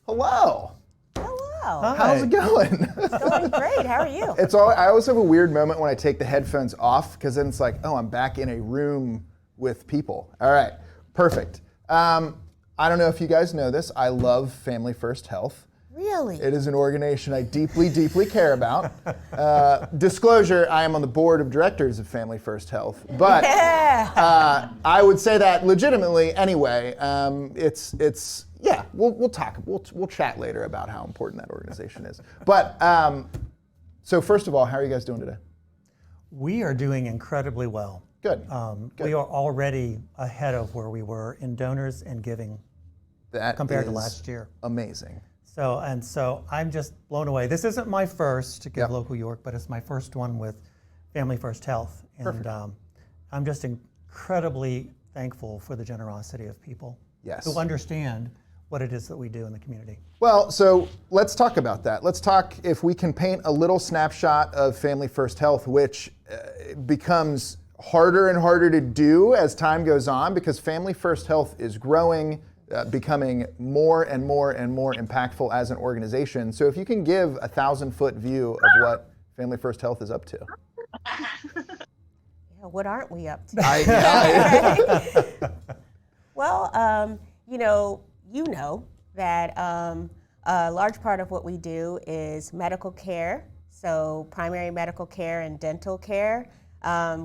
Hello. Hello. How's it going? Going great. How are you? I always have a weird moment when I take the headphones off because then it's like, oh, I'm back in a room with people. All right, perfect. I don't know if you guys know this. I love Family First Health. Really? It is an organization I deeply, deeply care about. Disclosure, I am on the board of directors of Family First Health, but I would say that legitimately anyway. We'll talk. We'll chat later about how important that organization is. But so first of all, how are you guys doing today? We are doing incredibly well. Good. We are already ahead of where we were in donors and giving compared to last year. Amazing. So I'm just blown away. This isn't my first to Give Local York, but it's my first one with Family First Health. And I'm just incredibly thankful for the generosity of people who understand what it is that we do in the community. Well, so let's talk about that. Let's talk if we can paint a little snapshot of Family First Health, which becomes harder and harder to do as time goes on because Family First Health is growing, becoming more and more and more impactful as an organization. So if you can give 1,000-foot view of what Family First Health is up to. Yeah, what aren't we up to? Well, you know that a large part of what we do is medical care, so primary medical care and dental care.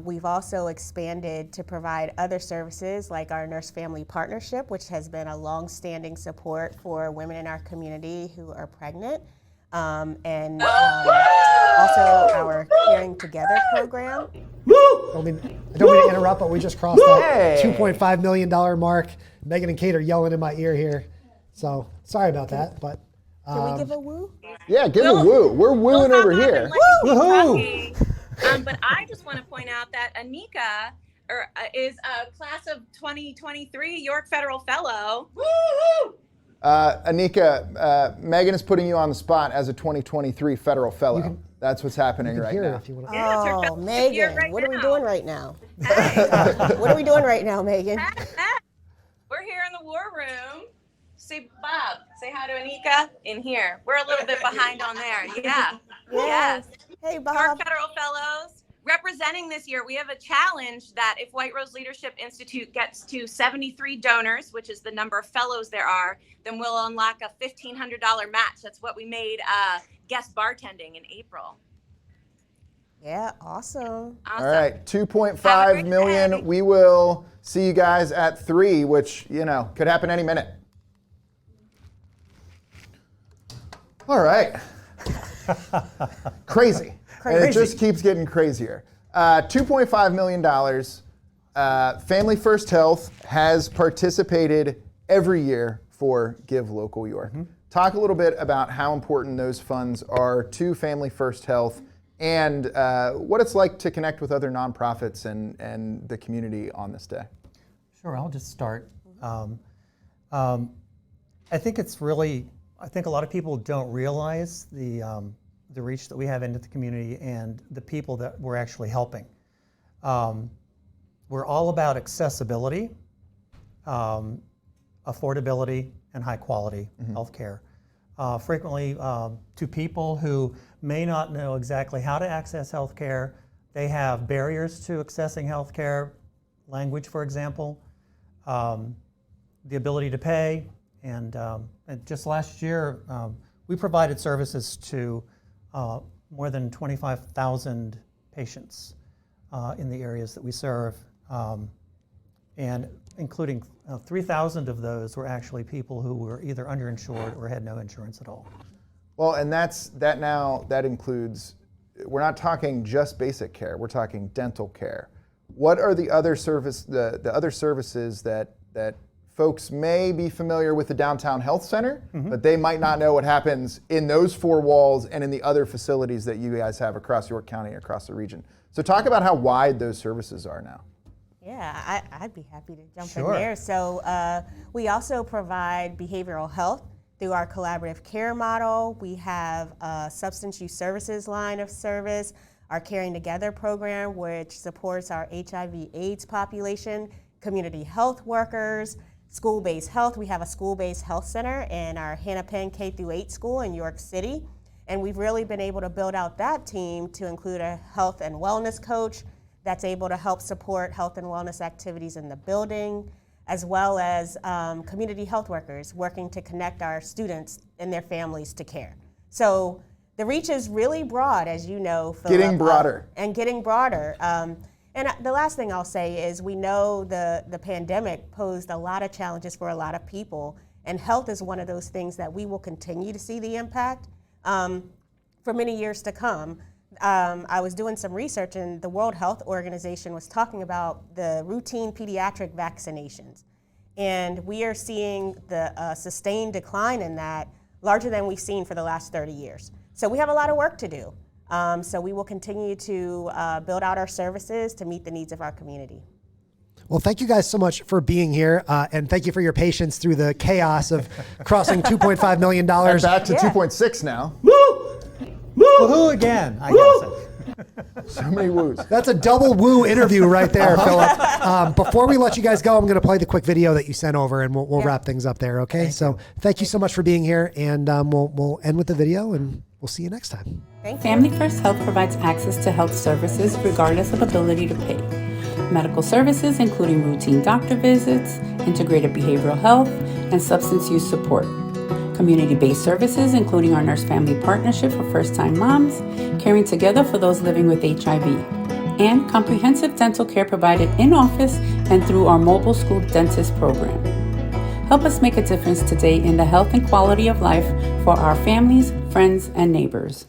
We've also expanded to provide other services like our Nurse Family Partnership, which has been a long-standing support for women in our community who are pregnant, and also our Caring Together program. I don't mean to interrupt, but we just crossed that $2.5 million mark. Megan and Kate are yelling in my ear here, so sorry about that. But can we give a woo? Yeah, give a woo. We're wooing over here. Woohoo! But I just want to point out that Anika is a class of 2023 York Federal Fellow. Woo-hoo! Anika, Megan is putting you on the spot as a 2023 Federal Fellow. That's what's happening right now. If you want to. Oh, Megan, what are we doing right now? Hey. What are we doing right now, Megan? We're here in the war room. See, Bob, say hi to Anika in here. We're a little bit behind on there. Yeah. Yes. Hey, Bob. York Federal Fellows. Representing this year, we have a challenge that if White Rose Leadership Institute gets to 73 donors, which is the number of fellows there are, then we'll unlock a $1,500 match. That's what we made guest bartending in April. Yeah, awesome. All right, 2.5 million. Day. We will see you guys at 3, which, could happen any minute. All right. Crazy. And it just keeps getting crazier. $2.5 million. Family First Health has participated every year for Give Local York. Talk a little bit about how important those funds are to Family First Health and what it's like to connect with other nonprofits and the community on this day. Sure, I'll just start. I think a lot of people don't realize the reach that we have into the community and the people that we're actually helping. We're all about accessibility, affordability, and high quality healthcare. Frequently to people who may not know exactly how to access healthcare, they have barriers to accessing healthcare, language, for example, the ability to pay, and just last year we provided services to more than 25,000 patients in the areas that we serve, and including 3,000 of those were actually people who were either underinsured or had no insurance at all. Well, and that includes, we're not talking just basic care, we're talking dental care. What are the other the other services that folks may be familiar with the Downtown Health Center, but they might not know what happens in those 4 walls and in the other facilities that you guys have across York County, across the region. So talk about how wide those services are now. Yeah, I'd be happy to jump Sure. in there. So we also provide behavioral health through our collaborative care model. We have a substance use services line of service, our Caring Together program, which supports our HIV/AIDS population, community health workers, school-based health. We have a school-based health center in our Hennepin K-8 school in York City. And we've really been able to build out that team to include a health and wellness coach that's able to help support health and wellness activities in the building, as well as community health workers working to connect our students and their families to care. So the reach is really broad, as you know, Philip. Getting broader. And getting broader. And the last thing I'll say is we know the pandemic posed a lot of challenges for a lot of people, and health is one of those things that we will continue to see the impact for many years to come. I was doing some research, and the World Health Organization was talking about the routine pediatric vaccinations. And we are seeing the sustained decline in that, larger than we've seen for the last 30 years. So we have a lot of work to do. So we will continue to build out our services to meet the needs of our community. Well, thank you guys so much for being here, and thank you for your patience through the chaos of crossing $2.5 million. And back to Yeah. 2.6 now. Woohoo again, I guess. So many woos. That's a double woo interview right there, Philip. Before we let you guys go, I'm going to play the quick video that you sent over, and we'll wrap things up there, okay? Thank you so much for being here, and we'll end with the video, and we'll see you next time. Thank you. Family First Health provides access to health services regardless of ability to pay. Medical services including routine doctor visits, integrated behavioral health, and substance use support. Community-based services including our Nurse Family Partnership for first-time moms, caring together for those living with HIV, and comprehensive dental care provided in office and through our mobile school dentist program. Help us make a difference today in the health and quality of life for our families, friends, and neighbors.